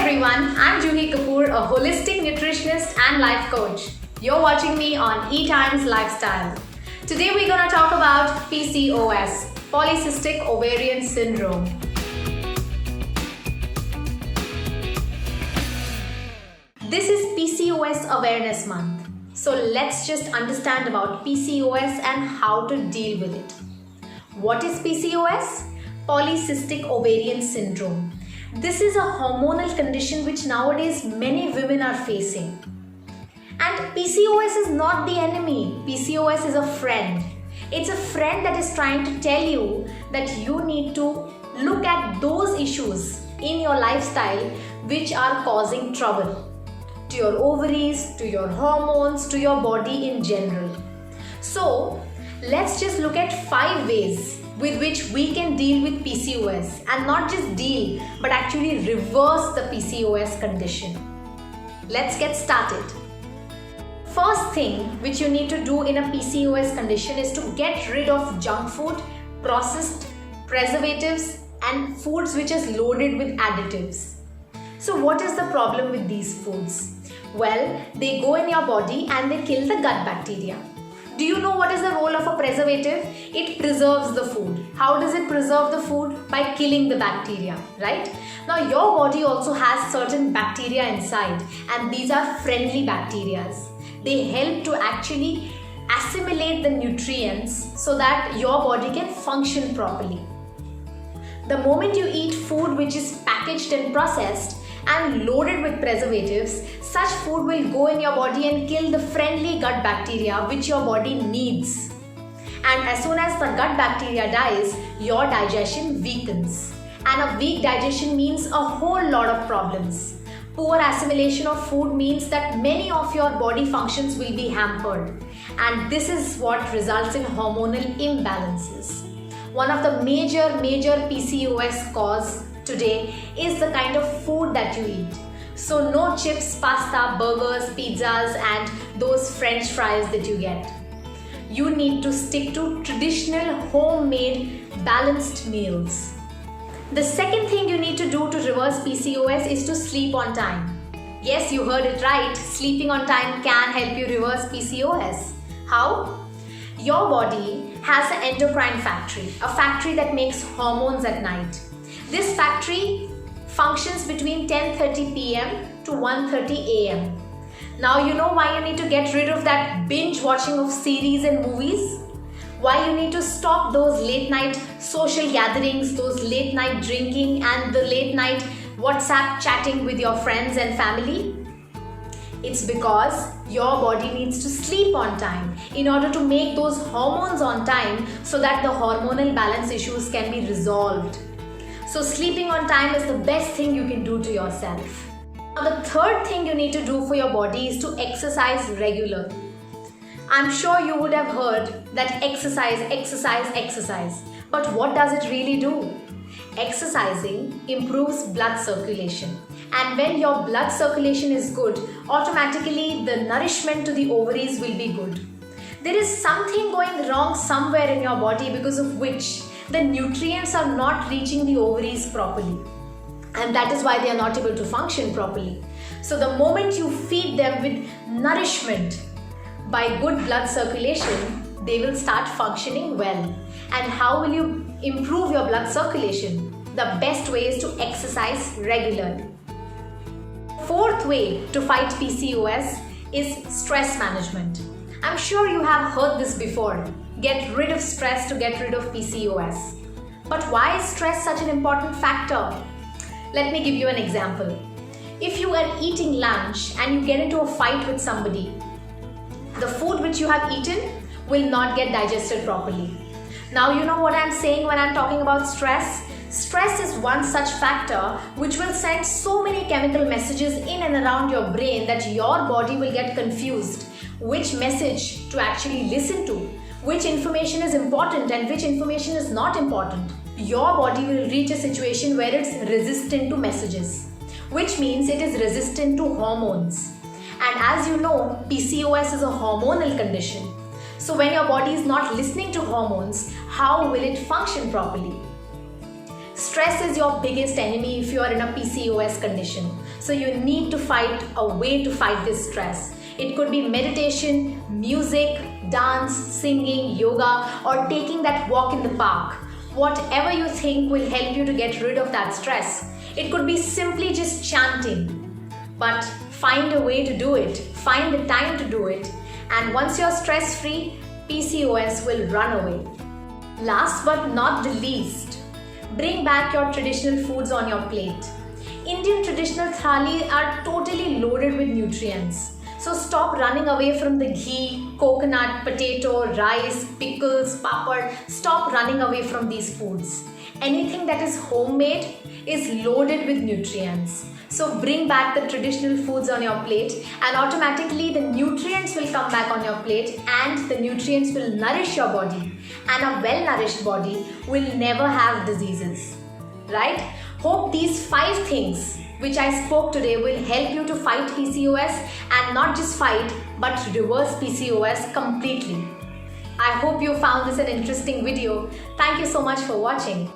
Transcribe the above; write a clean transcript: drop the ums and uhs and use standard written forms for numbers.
everyone, I'm Juhi Kapoor, a holistic nutritionist and life coach. You're watching me on E Times Lifestyle. Today we're going to talk about PCOS, Polycystic Ovarian Syndrome. This is PCOS Awareness Month. So let's just understand about PCOS and how to deal with it. What is PCOS? Polycystic Ovarian Syndrome. This is a hormonal condition which nowadays many women are facing. And PCOS is not the enemy. PCOS is a friend. It's a friend that is trying to tell you that you need to look at those issues in your lifestyle which are causing trouble to your ovaries, to your hormones, to your body in general. So, let's just look at 5 ways with which we can deal with PCOS, and not just deal but actually reverse the PCOS condition. Let's get started. First thing which you need to do in a PCOS condition is to get rid of junk food, processed preservatives and foods which is loaded with additives. So what is the problem with these foods? Well, they go in your body and they kill the gut bacteria. Do you know what is the role of a preservative? It preserves the food. How does it preserve the food? By killing the bacteria, right? Now your body also has certain bacteria inside, and these are friendly bacteria. They help to actually assimilate the nutrients so that your body can function properly. The moment you eat food which is packaged and processed and loaded with preservatives, such food will go in your body and kill the friendly gut bacteria which your body needs. And as soon as the gut bacteria dies, your digestion weakens. And a weak digestion means a whole lot of problems. Poor assimilation of food means that many of your body functions will be hampered. And this is what results in hormonal imbalances. One of the major PCOS cause today is the kind of food that you eat. So no chips, pasta, burgers, pizzas and those french fries that you get. You need to stick to traditional homemade balanced meals. The second thing you need to do to reverse PCOS is to sleep on time. Yes, you heard it right. Sleeping on time can help you reverse PCOS. How? Your body has an endocrine factory, a factory that makes hormones at night. This factory functions between 10:30 p.m. to 1:30 a.m. Now you know why you need to get rid of that binge watching of series and movies? Why you need to stop those late night social gatherings, those late night drinking and the late night WhatsApp chatting with your friends and family? It's because your body needs to sleep on time in order to make those hormones on time so that the hormonal balance issues can be resolved. So sleeping on time is the best thing you can do to yourself. Now the third thing you need to do for your body is to exercise regularly. I'm sure you would have heard that exercise. But what does it really do? Exercising improves blood circulation. And when your blood circulation is good, automatically the nourishment to the ovaries will be good. There is something going wrong somewhere in your body because of which the nutrients are not reaching the ovaries properly. And that is why they are not able to function properly. So the moment you feed them with nourishment by good blood circulation, they will start functioning well. And how will you improve your blood circulation? The best way is to exercise regularly. Fourth way to fight PCOS is stress management. I'm sure you have heard this before. Get rid of stress to get rid of PCOS. But why is stress such an important factor? Let me give you an example. If you are eating lunch and you get into a fight with somebody, the food which you have eaten will not get digested properly. Now you know what I'm saying when I'm talking about stress? Stress is one such factor which will send so many chemical messages in and around your brain that your body will get confused which message to actually listen to, which information is important and which information is not important. Your body will reach a situation where it's resistant to messages, which means it is resistant to hormones. And as you know, PCOS is a hormonal condition. So when your body is not listening to hormones, how will it function properly? stress is your biggest enemy if you are in a PCOS condition. So you need to find a way to fight this stress. It could be meditation, music, dance, singing, yoga, or taking that walk in the park. Whatever you think will help you to get rid of that stress. It could be simply just chanting. But find a way to do it. Find the time to do it. And once you're stress-free, PCOS will run away. Last but not the least, bring back your traditional foods on your plate. Indian traditional thali are totally loaded with nutrients. So stop running away from the ghee, coconut, potato, rice, pickles, papad. Stop running away from these foods. Anything that is homemade is loaded with nutrients. So bring back the traditional foods on your plate and automatically the nutrients will come back on your plate and the nutrients will nourish your body. And a well-nourished body will never have diseases. Right? Hope these 5 things which I spoke today will help you to fight PCOS and not just fight but reverse PCOS completely. I hope you found this an interesting video. Thank you so much for watching.